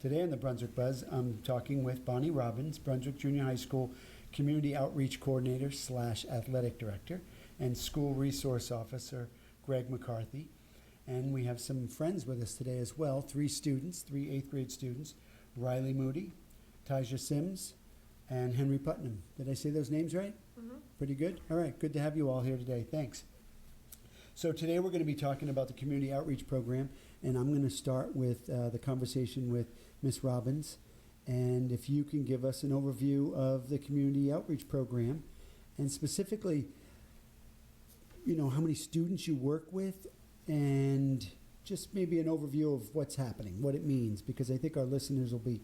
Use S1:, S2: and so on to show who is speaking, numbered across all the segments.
S1: Today on the Brunswick Buzz, I'm talking with Bonnie Robbins, Brunswick Junior High School Community Outreach Coordinator / Athletic Director, and School Resource Officer Greg McCarthy. And we have some friends with us today as well, three 8th grade students, Riley Moody, Taja Sims, and Henry Putnam. Did I say those names right? Mm-hmm. Pretty good? All right, good to have you all here today. Thanks. So today we're going to be talking about the Community Outreach Program, and I'm going to start with the conversation with Ms. Robbins. And if you can give us an overview of the Community Outreach Program, and specifically, how many students you work with, and just maybe an overview of what's happening, what it means, because I think our listeners will be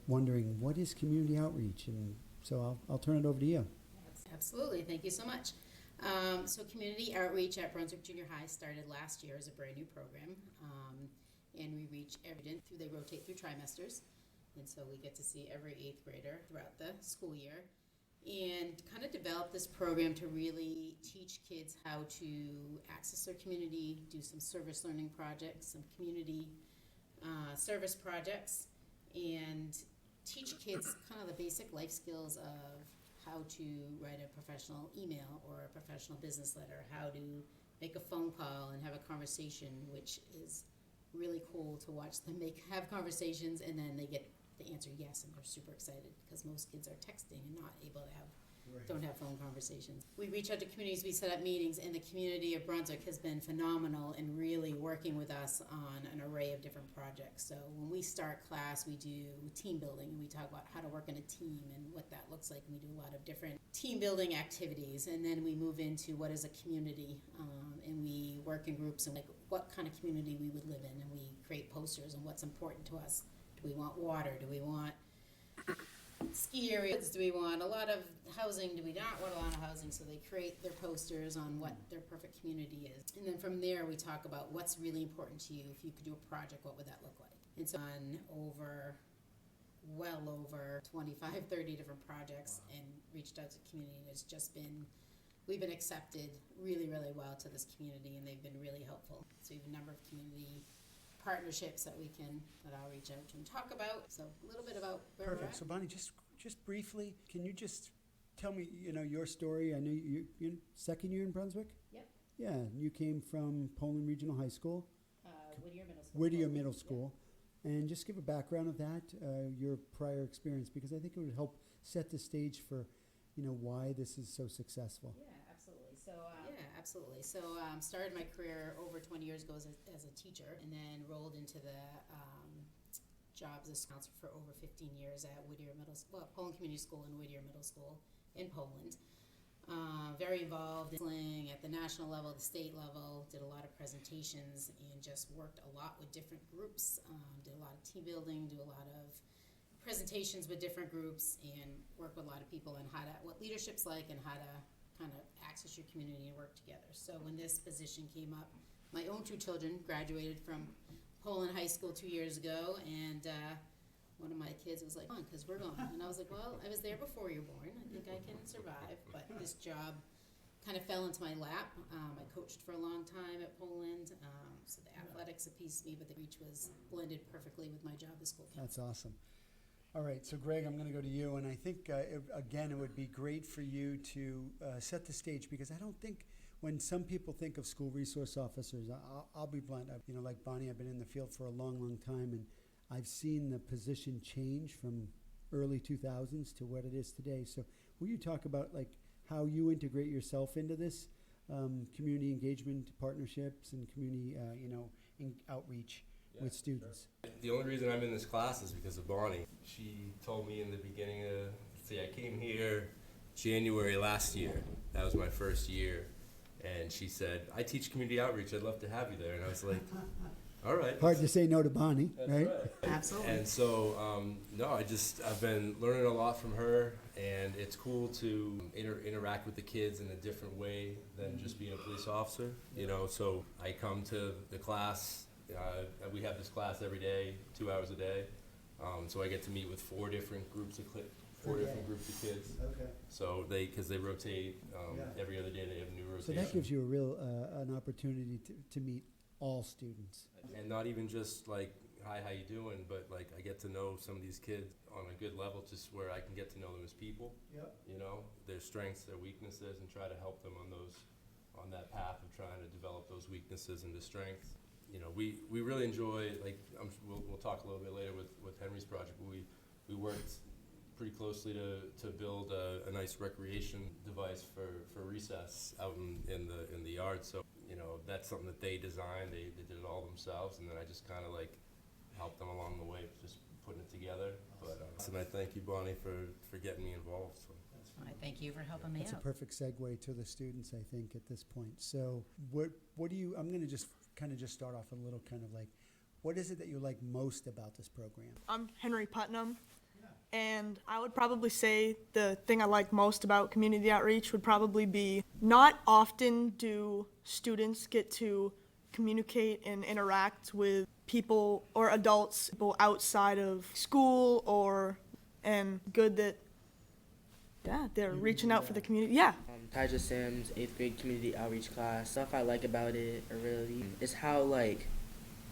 S1: wondering, what is community outreach? And so I'll turn it over to you.
S2: Absolutely. Thank you so much. So community outreach at Brunswick Junior High started last year as a brand new program, and we reach they rotate through trimesters, and so we get to see every 8th grader throughout the school year, and kind of develop this program to really teach kids how to access their community, do some service learning projects, some community service projects, and teach kids kind of the basic life skills of how to write a professional email or a professional business letter, how to make a phone call and have a conversation, which is really cool to watch them have conversations, and then they get the answer yes, and they're super excited because most kids are texting and not able to don't have phone conversations. We reach out to communities, we set up meetings, and the community of Brunswick has been phenomenal in really working with us on an array of different projects. So when we start class, we do team building, and we talk about how to work in a team and what that looks like. And we do a lot of different team building activities, and then we move into what is a community, and we work in groups and what kind of community we would live in, and we create posters on what's important to us. Do we want water? Do we want ski areas? Do we want a lot of housing? Do we not want a lot of housing? So they create their posters on what their perfect community is. And then from there we talk about what's really important to you. If you could do a project, what would that look like? And so on well over 25, 30 different projects, and reached out to the community, and it's just been, we've been accepted really, really well to this community, and they've been really helpful. So we have a number of community partnerships that I'll reach out to and talk about. So a little bit about where we're at.
S1: So Bonnie, just briefly, can you just tell me, your story? I know you're second year in Brunswick? Yep. Yeah, and you came from Poland Regional High School?
S2: Whittier Middle School.
S1: Whittier Middle School. Yeah. And just give a background of that, your prior experience, because I think it would help set the stage for, why this is so successful.
S2: Yeah. Absolutely. So started my career over 20 years ago as a teacher, and then rolled into the jobs as a counselor for over 15 years at Poland Community School and Whittier Middle School in Poland. Very involved in at the national level, the state level, did a lot of presentations, and just worked a lot with different groups, did a lot of team building, do a lot of presentations with different groups, and work with a lot of people on what leadership's like and how to kind of access your community and work together. So when this position came up, my own two children graduated from Poland High School 2 years ago, and one of my kids was like, because we're gone. And I was like, well, I was there before you were born. I think I can survive. But this job kind of fell into my lap. I coached for a long time at Poland, so the athletics appeased me, but the reach was blended perfectly with my job as school counselor.
S1: That's awesome. All right, so Greg, I'm going to go to you, and I think, again, it would be great for you to set the stage, because I don't think when some people think of school resource officers, I'll be blunt, like Bonnie, I've been in the field for a long, long time, and I've seen the position change from early 2000s to what it is today. So will you talk about how you integrate yourself into this community engagement partnerships and community, outreach? With students.
S3: Sure. The only reason I'm in this class is because of Bonnie. She told me in the beginning I came here January last year. That was my first year. And she said, I teach community outreach. I'd love to have you there. And I was like, all right.
S1: Hard to say no to Bonnie, right?
S2: Absolutely.
S3: And so, I've been learning a lot from her, and it's cool to interact with the kids in a different way than just being a police officer. So I come to the class. We have this class every day, 2 hours a day. So I get to meet with four different groups of kids.
S1: Okay.
S3: So because they rotate every other day, they have a new rotation.
S1: So that gives you a real an opportunity to meet all students.
S3: And not even just hi, how you doing? But like I get to know some of these kids on a good level, just where I can get to know them as people.
S1: Yep.
S3: You know, their strengths, their weaknesses, and try to help them on that path of trying to develop those weaknesses into strengths. You know, we really enjoy, like we'll talk a little bit later with Henry's project, but we worked pretty closely to build a nice recreation device for recess out in the yard. So, you know, that's something that they designed. They did it all themselves, and then I just kind of like helped them along the way, just putting it together. But and I thank you, Bonnie, for getting me involved. So.
S2: I thank you for helping me
S1: That's a
S2: out.
S1: perfect segue to the students, I think, at this point. So what do you, I'm going to just kind of start off a little kind of like, what is it that you like most about this program?
S4: I'm Henry Putnam, and I would probably say the thing I like most about community outreach would probably be not often do students get to communicate and interact with people or adults, people outside of school, and good that, yeah, they're reaching out for the community. Yeah.
S5: Tyja Sims, 8th grade community outreach class. Stuff I like about it really is how like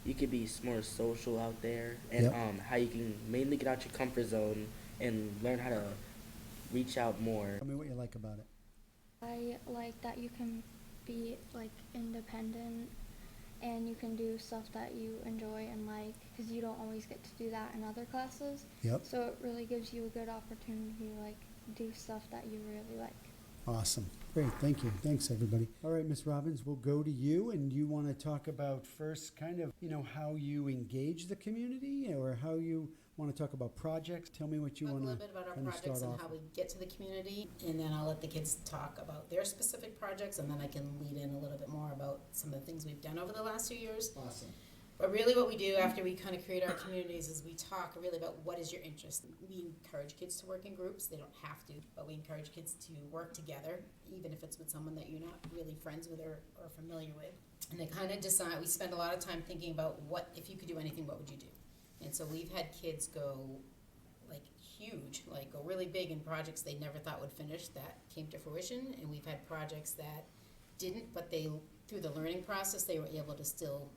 S5: you could be more social out there, and how you can mainly get out your comfort zone and learn how to reach out more.
S1: Tell me what you like about it.
S6: I like that you can be like independent and you can do stuff that you enjoy and like, because you don't always get to do that in other classes.
S1: Yep.
S6: So it really gives you a good opportunity to like do stuff that you really like.
S1: Awesome. Great. Thank you. Thanks, everybody. All right, Ms. Robbins, we'll go to you, and you want to talk about first kind of, you know, how you engage the community, or how you want to talk about projects. Tell me what you
S2: Talk a
S1: want
S2: little
S1: to
S2: bit about our
S1: kind of
S2: projects
S1: start
S2: and
S1: off.
S2: how we get to the community, and then I'll let the kids talk about their specific projects, and then I can lead in a little bit more about some of the things we've done over the last few years.
S1: Awesome.
S2: But really what we do after we kind of create our communities is we talk really about what is your interest. We encourage kids to work in groups. They don't have to, but we encourage kids to work together, even if it's with someone that you're not really friends with or familiar with. And they kind of decide, we spend a lot of time thinking about what, if you could do anything, what would you do? And so we've had kids go like huge, like go really big in projects they never thought would finish that came to fruition. And we've had projects that didn't, but they, through the learning process, they were able to still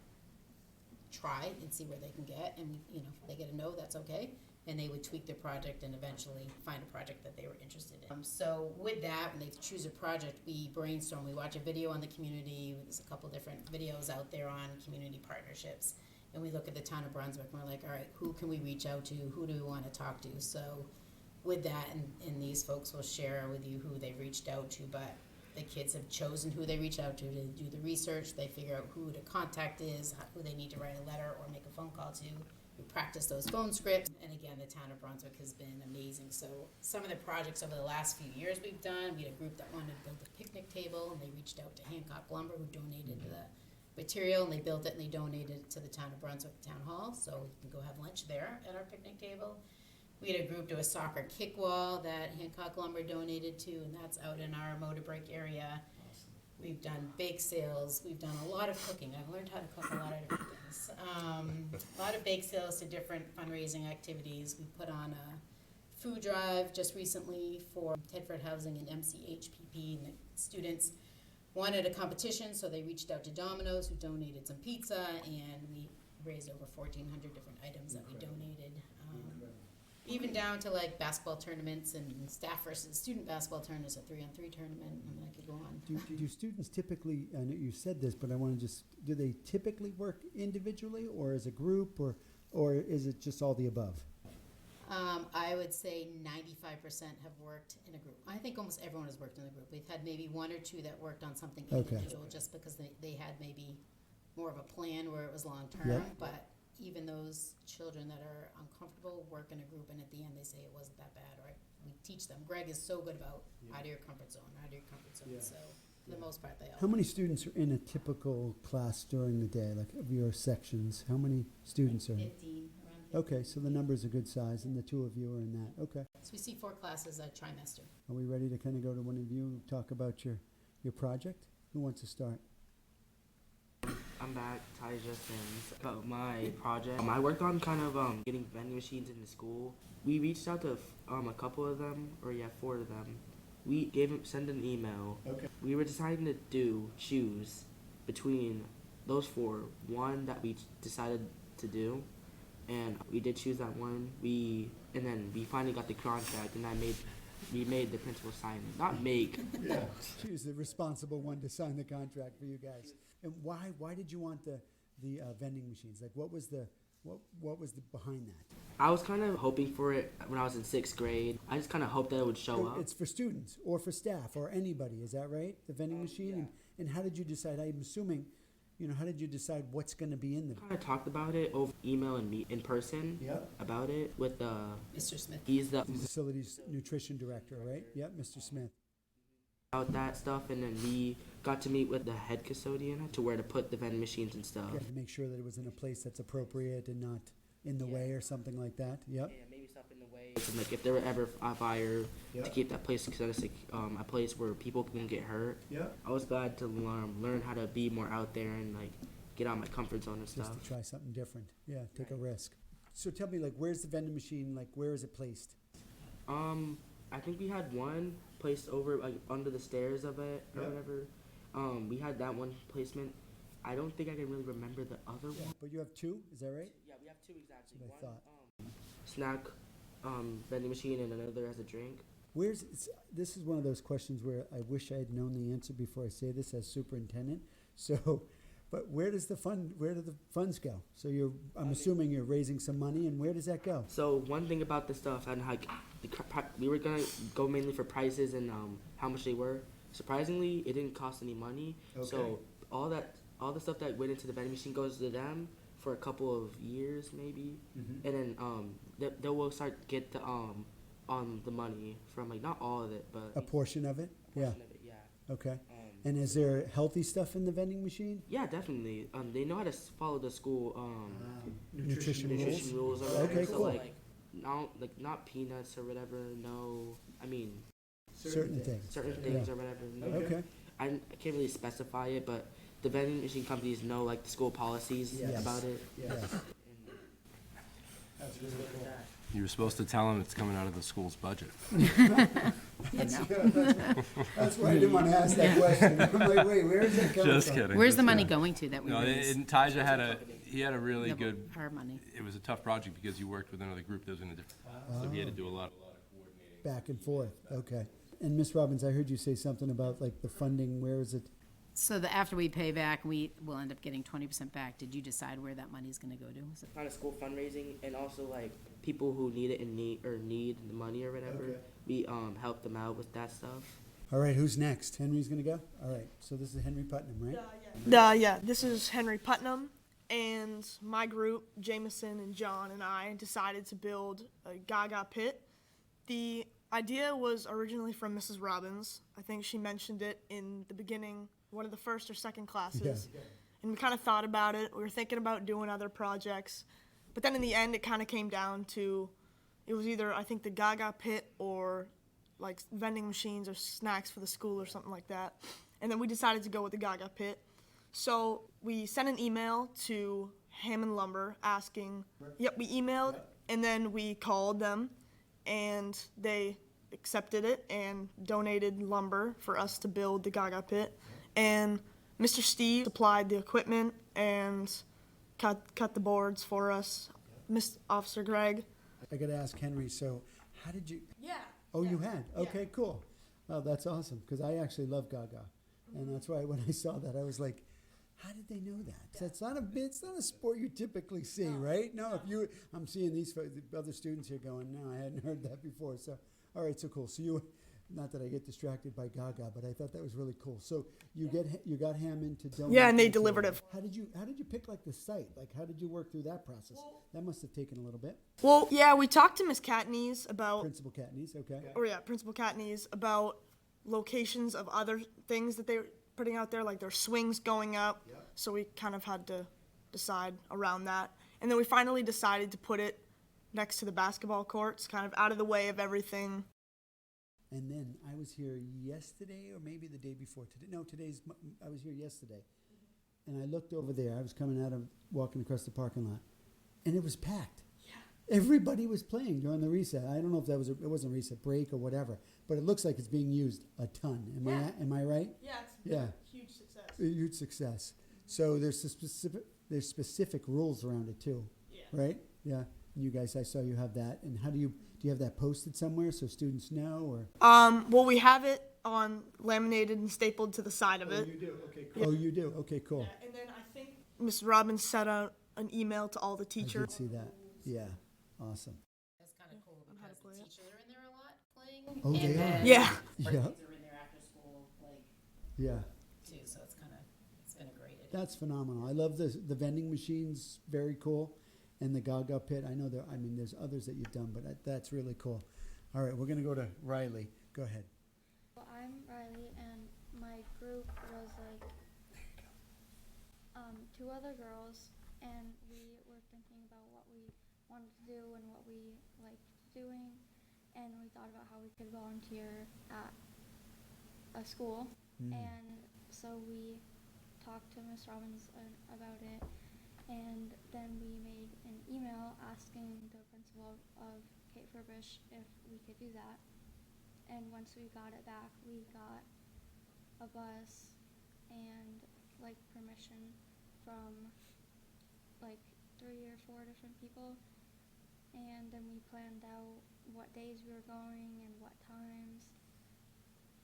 S2: try and see where they can get, and you know, if they get a no, that's okay, and they would tweak their project and eventually find a project that they were interested in. So with that, when they choose a project, we brainstorm, we watch a video on the community, there's a couple different videos out there on community partnerships, and we look at the town of Brunswick and we're like, all right, who can we reach out to, who do we want to talk to? So with that, and these folks will share with you who they've reached out to, but the kids have chosen who they reach out to do the research. They figure out who to contact is, who they need to write a letter or make a phone call to. We practice those phone scripts. And again, the town of Brunswick has been amazing. So some of the projects over the last few years we've done, we had a group that wanted to build a picnic table, and they reached out to Hancock Lumber, who donated the material, and they built it and they donated it to the town of Brunswick Town Hall. So you can go have lunch there at our picnic table. We had a group do a soccer kick wall that Hancock Lumber donated to, and that's out in our motor break area. Awesome. We've done bake sales. We've done a lot of cooking. I've learned how to cook a lot of different things. A lot of bake sales to different fundraising activities. We put on a food drive just recently for Tedford Housing and MCHPP, and the students wanted a competition, so they reached out to Domino's, who donated some pizza, and we raised over 1,400 different items that we donated. Even down to like basketball tournaments and staff versus student basketball tournaments, a 3-on-3 tournament, and I could go on.
S1: Do students typically, I know you said this, but I want to just, do they typically work individually or as a group, or is it just all the above?
S2: I would say 95% have worked in a group. I think almost everyone has worked in a group. We've had maybe one or two that worked on something individual, just because they had maybe more of a plan where it was long-term,
S1: Yep.
S2: but even those children that are uncomfortable work in a group, and at the end they say it wasn't that bad, or we teach them. Greg is so good about out of your comfort zone, so for the most part they all.
S1: How many students are in a typical class during the day, like of your sections? How many students are in?
S2: 15, around 15.
S1: Okay, so the number's a good size, and the two of you are in that. Okay.
S2: So we see 4 classes a trimester.
S1: Are we ready to kind of go to one of you, talk about your project? Who wants to start?
S5: I'm back, Tyja Sims. About my project, I worked on kind of getting vending machines into school. We reached out to a couple of them, or 4 of them. We sent an email.
S1: Okay.
S5: We were deciding to choose between those 4. One that we decided to do and we did choose that one. And then we finally got the contract, and we made the principal sign it. Not make.
S1: Yeah. She was the responsible one to sign the contract for you guys. And why did you want the vending machines? Like, what was the behind that?
S5: I was kind of hoping for it when I was in 6th grade. I just kind of hoped that it would show up.
S1: It's for students or for staff or anybody, is that right? The vending machine?
S5: Yeah.
S1: And how did you decide? I'm assuming, how did you decide what's going to be in them?
S5: Kind of talked about it over email and meet in person about it with
S2: Mr. Smith.
S5: he's the
S1: Facilities nutrition director, right? Yep, Mr. Smith.
S5: about that stuff, and then we got to meet with the head custodian to where to put the vending machines and stuff.
S1: Yeah, to make sure that it was in a place that's appropriate and not in the way or something like that. Yep.
S5: Yeah, maybe stuff in the way. So, like if there were ever a fire, to keep that place a place where people can get hurt.
S1: Yeah.
S5: I was glad to learn how to be more out there and like get out of my comfort zone and stuff.
S1: Just to try something different. Yeah, take a risk. So tell me, like, where's the vending machine? Like, where is it placed?
S5: I think we had one placed over like under the stairs of it or whatever. We had that one placement. I don't think I can really remember the other one.
S1: But you have two, is that right?
S5: Yeah, we have two exactly.
S1: That's what I
S5: One snack vending machine and another as a drink.
S1: This is one of those questions where I wish I had known the answer before I say this as superintendent. So, but where do the funds go? So I'm assuming you're raising some money, and where does that go?
S5: So one thing about the stuff, and like we were gonna go mainly for prices and how much they were. Surprisingly, it didn't cost any money.
S1: Okay.
S5: So all the stuff that went into the vending machine goes to them for a couple of years maybe, and then they will start get the money from like not all of it, but
S1: A portion of it? Yeah.
S5: portion of it, yeah.
S1: Okay. And is there healthy stuff in the vending machine?
S5: Yeah, definitely. They know how to follow the school
S1: Nutrition
S5: rules. Or
S1: Okay,
S5: whatever. So
S1: cool.
S5: not peanuts or whatever. No, I mean
S1: Certain things.
S5: certain things or whatever. No.
S1: Okay.
S5: I can't really specify it, but the vending machine companies know like the school policies
S1: Yes.
S5: about it.
S1: Yes.
S5: That's really cool.
S3: You were supposed to tell them it's coming out of the school's budget.
S1: That's why I didn't want to ask that question. I'm like, wait, where is that coming
S3: Just
S1: from?
S3: kidding.
S2: Where's
S3: just
S2: the money
S3: kidding.
S2: going to that we
S3: No,
S2: raised?
S3: and Taja had a really
S2: The-
S3: good.
S2: Our money.
S3: It was a tough project because you worked with another group that was in a different class, so he had to do a lot of coordinating.
S1: Back and forth. Okay. And Ms. Robbins, I heard you say something about like the funding. Where is it?
S2: So after we pay back, we will end up getting 20% back. Did you decide where that money's gonna go to? Is it-
S5: Kind of school fundraising, and also like people who need it and need the money or whatever.
S1: Okay.
S5: We help them out with that stuff.
S1: All right, who's next? Henry's going to go? All right, so this is Henry Putnam, right?
S4: Yeah, this is Henry Putnam, and my group, Jameson and John and I, decided to build a Gaga pit. The idea was originally from Mrs. Robbins. I think she mentioned it in the beginning, one of the first or second classes.
S1: Yeah.
S4: And we kind of thought about it. We were thinking about doing other projects. But then in the end, it kind of came down to, it was either, I think, the Gaga pit or like vending machines or snacks for the school or something like that. And then we decided to go with the Gaga pit. So we sent an email to Hammond Lumber asking, we emailed, and then we called them, and they accepted it and donated lumber for us to build the Gaga pit. And Mr. Steve supplied the equipment and cut the boards for us. Miss Officer Greg.
S1: I got to ask Henry, so how did you?
S4: Yeah.
S1: Oh, you had? Okay, cool. Oh, that's awesome, because I actually love Gaga. And that's why when I saw that, I was like, how did they know that? So it's not a sport you typically see, right? No, I'm seeing the other students here going, no, I hadn't heard that before. So, all right, so cool. So not that I get distracted by Gaga, but I thought that was really cool. So you got Hammond to donate.
S4: Yeah, and they
S1: this
S4: delivered
S1: order.
S4: it.
S1: How did you pick like the site? Like how did you work through that process? That must have taken a little bit.
S4: Well, yeah, we talked to Miss Katniss about,
S1: Principal Katniss, okay.
S4: Principal Katniss about locations of other things that they were putting out there, like their swings going up. So we kind of had to decide around that. And then we finally decided to put it next to the basketball courts, kind of out of the way of everything.
S1: And then I was here yesterday, or maybe the day before. I was here yesterday, and I looked over there. I was walking across the parking lot, and it was packed. Yeah. Everybody was playing during the reset. I don't know if it wasn't a reset break or whatever, but it looks like it's being used a ton. Am I right?
S4: Yeah,
S1: Yeah.
S4: huge success.
S1: A huge success. So there's specific rules around it too, right? Yeah. You guys, I saw you have that. And how do you have that posted somewhere so students know, or?
S4: Well, we have it on laminated and stapled to the side of it.
S1: You do? Okay, cool. Oh, you do? Okay, cool.
S4: And then I think Ms. Robbins sent out an email to all the
S1: I
S4: teachers.
S1: did see that. Yeah, awesome.
S2: That's kind of cool
S4: how to
S2: because
S4: play
S2: the
S4: it.
S2: teachers are in there a lot playing.
S1: Oh, they
S2: and
S1: are?
S2: then
S4: Yeah.
S2: Our
S1: Yeah.
S2: kids are in there after school, like,
S1: Yeah,
S2: too, so it's been a great addition.
S1: that's phenomenal. I love the vending machines, very cool. And the Gaga pit, I know there's others that you've done, but that's really cool. All right, we're gonna go to Riley. Go ahead.
S6: Well, I'm Riley, and my group was like two other girls, and we were thinking about what we wanted to do and what we liked doing, and we thought about how we could volunteer at a school, and so we talked to Miss Robbins about it, and then we made an email asking the principal of Kate Furbish if we could do that. And once we got it back, we got a bus and like permission from like 3 or 4 different people. And then we planned out what days we were going and what times.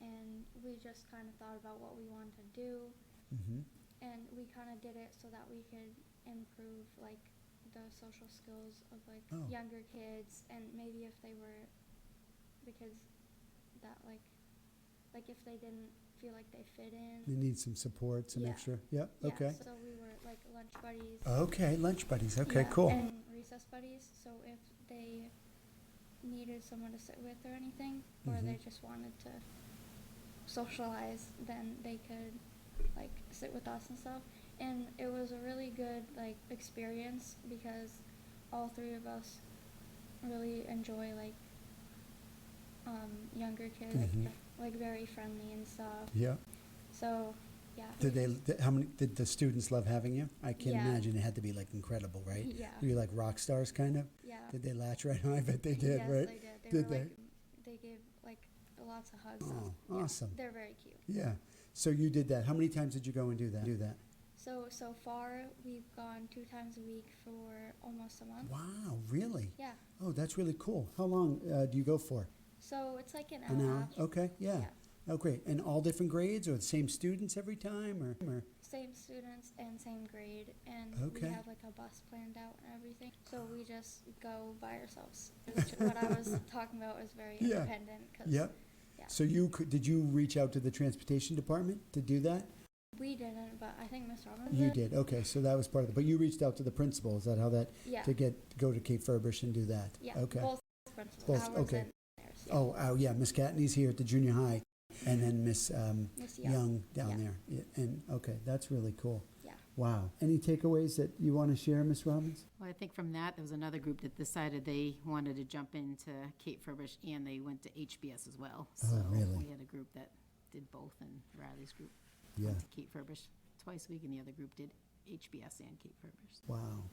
S6: And we just kind of thought about what we wanted to do.
S1: Mm-hmm.
S6: And we kind of did it so that we could improve like the social skills of like
S1: Oh.
S6: younger kids, and maybe if they were the kids that like if they didn't feel like they fit in.
S1: They need some support, some
S6: Yeah.
S1: extra. Yep.
S6: Yeah,
S1: Okay.
S6: so we were like lunch buddies.
S1: Okay, lunch buddies. Okay,
S6: Yeah,
S1: cool.
S6: And recess buddies. So if they needed someone to sit with or anything, or they just wanted to socialize, then they could like sit with us and stuff. And it was a really good like experience because all 3 of us really enjoy like younger kids, like very friendly and stuff.
S1: Yeah.
S6: So yeah.
S1: How many did the students love having you? I can
S6: Yeah.
S1: imagine it had to be like incredible, right?
S6: Yeah.
S1: Were you like rock stars kind of?
S6: Yeah.
S1: Did they latch right on? I bet they did,
S6: yes,
S1: right?
S6: they did.
S1: Did
S6: were,
S1: they?
S6: Like, they gave like lots of hugs.
S1: Oh,
S6: Yeah,
S1: awesome.
S6: they're very cute.
S1: Yeah. So you did that. How many times did you go and do that?
S6: So far we've gone 2 times a week for almost a month.
S1: Wow, really?
S6: Yeah.
S1: Oh, that's really cool. How long do you go for?
S6: So it's like an hour.
S1: An
S6: and a
S1: hour?
S6: half.
S1: Okay, yeah. Oh, great. And all different grades or the same students every time or?
S6: Same students and same grade, and
S1: Okay.
S6: we have like a bus planned out and everything. So we just go by ourselves. What I was talking about was very
S1: Yeah.
S6: independent. 'Cause
S1: Yep.
S6: Yeah.
S1: So did you reach out to the transportation department to do that?
S6: We didn't, but I think Miss Robbins
S1: You did. Okay, so that was part of it. But you reached out to the principal. Is that how that
S6: Yeah.
S1: to go to Kate Furbish and do that?
S6: Yeah.
S1: Okay.
S6: Both principals.
S1: Both,
S6: Ours
S1: okay.
S6: and theirs. Yeah.
S1: Oh, yeah. Miss Catney's here at the junior high, and then Miss
S6: Miss
S1: Young down
S6: Yeah.
S1: there. Yeah, and okay, that's really cool.
S6: Yeah.
S1: Wow. Any takeaways that you want to share, Miss Robbins?
S2: Well, I think from that, there was another group that decided they wanted to jump into Kate Furbish, and they went to HBS as well.
S1: Oh,
S2: So
S1: really?
S2: we had a group that did both, and Riley's group
S1: Yeah.
S2: went to Kate Furbish twice a week, and the other group did HBS and Kate Furbish.
S1: Wow.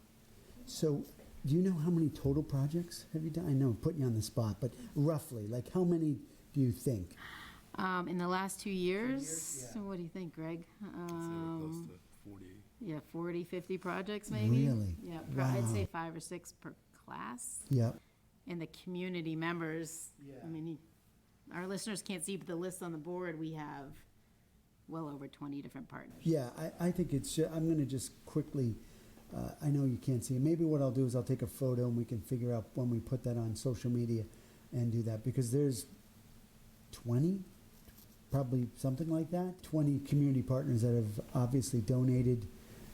S1: So, do you know how many total projects have you done? I know I'm putting you on the spot, but roughly, like how many do you think?
S2: In the last 2 years,
S1: yeah.
S2: so what do you think, Greg?
S3: Close to 40.
S2: Yeah, 40, 50 projects maybe.
S1: Really?
S2: Yeah, I'd
S1: Wow.
S2: say 5 or 6 per class.
S1: Yep.
S2: And the community members, I mean, our listeners can't see, but the list on the board, we have well over 20 different partners.
S1: Yeah, I think I'm going to just quickly, I know you can't see it. Maybe what I'll do is I'll take a photo and we can figure out when we put that on social media and do that, because there's 20, probably something like that, 20 community partners that have obviously donated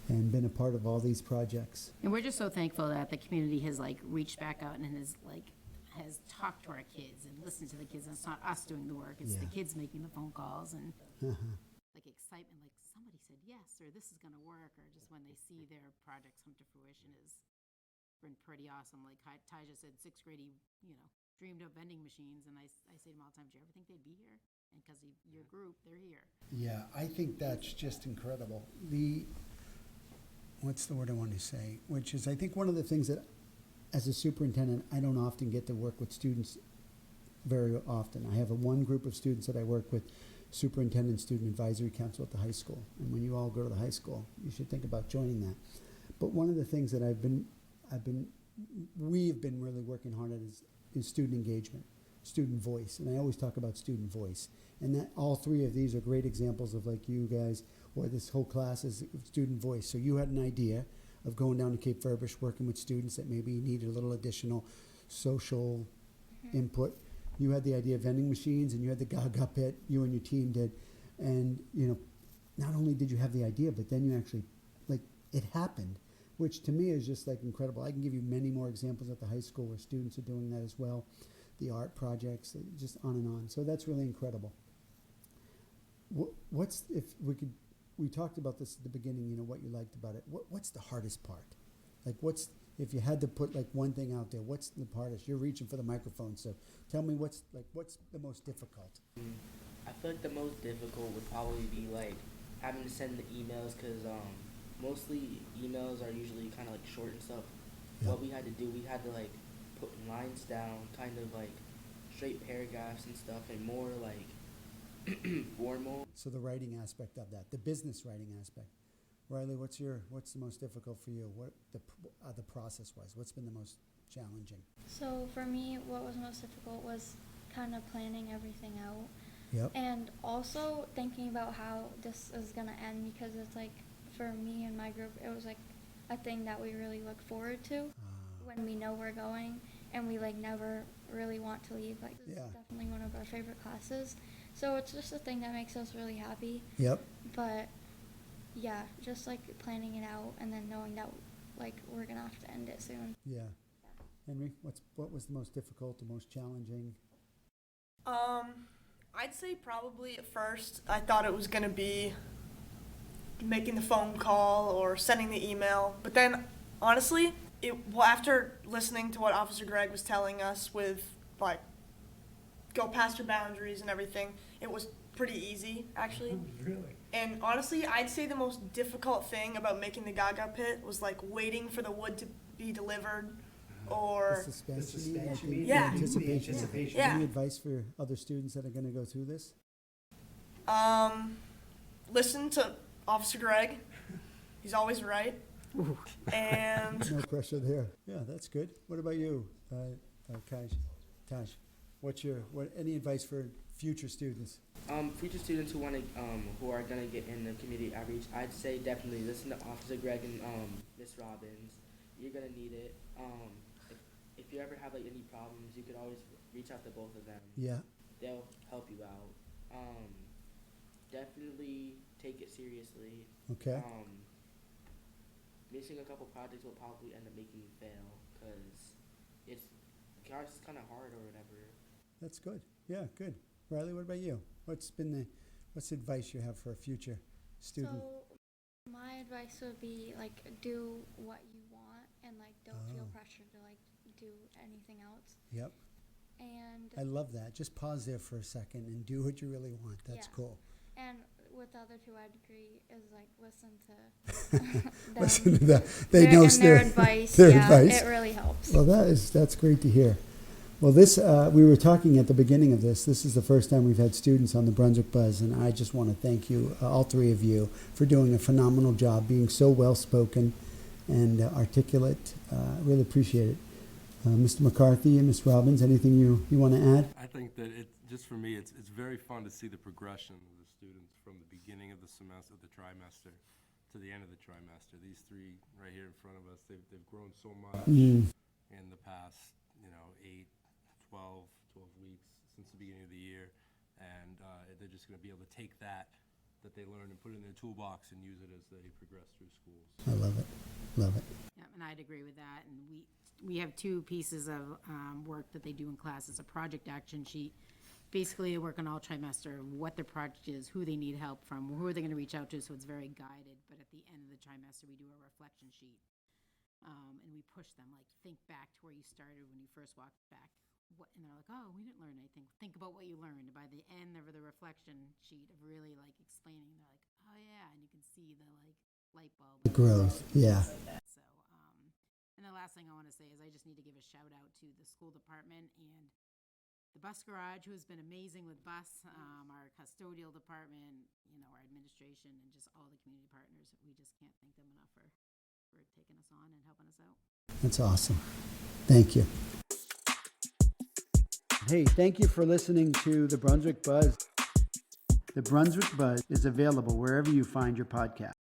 S1: and been a part of all these projects.
S2: And we're just so thankful that the community has like reached back out and has talked to our kids and listened to the kids. And it's not us doing the work, it's the
S1: Yeah.
S2: kids making the phone calls and like excitement, like somebody said yes, or this is gonna work, or just when they see their projects come to fruition is been pretty awesome. Like Ty just said, 6th grade, he, dreamed of vending machines, and I say to him all the time, do you ever think they'd be here? And because of your group, they're here.
S1: Yeah, I think that's just incredible. What's the word I want to say? Which is, I think one of the things that, as a superintendent, I don't often get to work with students very often. I have one group of students that I work with, Superintendent Student Advisory Council at the high school. And when you all go to the high school, you should think about joining that. But one of the things that I've been we've been really working hard at is student engagement, student voice. And I always talk about student voice. And that all three of these are great examples of, like, you guys, or this whole class is student voice. So you had an idea of going down to Cape Verbish, working with students that maybe needed a little additional social input. You had the idea of vending machines, and you had the Gaga pit, you and your team did. And, you know, not only did you have the idea, but then you actually, like, it happened, which to me is just, like, incredible. I can give you many more examples at the high school where students are doing that as well. The art projects, just on and on. So that's really incredible. What's, if we could, we talked about this at the beginning, you know, what you liked about it. What's the hardest part? Like, if you had to put, like, one thing out there, what's the hardest? You're reaching for the microphone, so tell me what's the most difficult?
S5: I feel like the most difficult would probably be like having to send the emails, because mostly emails are usually kind of like short and stuff.
S1: Yeah.
S5: What we had to do, we had to like put lines down, kind of like straight paragraphs and stuff, and more like formal.
S1: So the writing aspect of that, the business writing aspect. Riley, what's the most difficult for you? What the process-wise? What's been the most challenging?
S6: So for me, what was most difficult was kind of planning everything out.
S1: Yep.
S6: And also thinking about how this is going to end, because it's like, for me and my group, it was like a thing that we really look forward to when we know we're going, and we like never really want to leave. Like, this is definitely one of our favorite classes. So it's just a thing that makes us really happy.
S1: Yep.
S6: But yeah, just like planning it out and then knowing that like we're going to have to end it soon.
S1: Yeah. Henry, what was the most difficult, the most challenging?
S4: I'd say probably at first I thought it was going to be making the phone call or sending the email, but then honestly, after listening to what Officer Greg was telling us with like go past your boundaries and everything, it was pretty easy actually.
S1: Really?
S4: And honestly, I'd say the most difficult thing about making the Gaga pit was like waiting for the wood to be delivered, or
S1: The suspension.
S4: Yeah.
S1: Anticipation.
S4: Yeah.
S1: Any advice for other students that are going to go through this?
S4: listen to Officer Greg. He's always right. And
S1: No pressure there. Yeah, that's good. What about you, Taj? Any advice for future students?
S5: Future students who who are gonna get in the community outreach, I'd say definitely listen to Officer Greg and Miss Robbins. You're gonna need it. If you ever have like any problems, you could always reach out to both of them.
S1: Yeah.
S5: They'll help you out. Definitely take it seriously.
S1: Okay.
S5: Missing a couple projects will probably end up making you fail because it's kind of hard or whatever.
S1: That's good. Yeah, good. Riley, what about you? What's advice you have for a future student?
S6: So my advice would be like do what you want and like don't feel pressured to like do anything else.
S1: Yep.
S6: And
S1: I love that. Just pause there for a second and do what you really want. That's cool.
S6: And with the other two, I'd agree is like listen to them.
S1: Listen to that. They know
S6: their advice.
S1: Their
S6: yeah,
S1: advice.
S6: it really helps.
S1: Well, that's great to hear. Well, this we were talking at the beginning of this. This is the first time we've had students on the Brunswick Buzz, and I just want to thank you, all three of you, for doing a phenomenal job, being so well spoken and articulate. Really appreciate it. Mr. McCarthy and Ms. Robbins, anything you want to add?
S3: I think that just for me, it's very fun to see the progression of the students from the beginning of the semester, the trimester, to the end of the trimester. These three right here in front of us, they've grown so much in the past, 8, 12 weeks since the beginning of the year, and they're just going to be able to take that they learned and put it in their toolbox and use it as they progress through schools.
S1: I love it. Love it.
S2: Yeah, and I'd agree with that. And we have two pieces of work that they do in class. It's a project action sheet. Basically, they work on all trimester, what their project is, who they need help from, who are they going to reach out to, so it's very guided. But at the end of the trimester, we do a reflection sheet. And we push them, like, think back to where you started when you first walked back. And they're like, oh, we didn't learn anything. Think about what you learned. By the end of the reflection sheet of really, like, explaining, they're like, oh, yeah, and you can see the, like, light bulb.
S1: Growth, yeah.
S2: So, and the last thing I want to say is I just need to give a shout out to the school department and the bus garage, who's been amazing with bus, our custodial department, our administration, and just all the community partners. We just can't thank them enough for taking us on and helping us out.
S1: That's awesome. Thank you. Hey, thank you for listening to the Brunswick Buzz. The Brunswick Buzz is available wherever you find your podcast.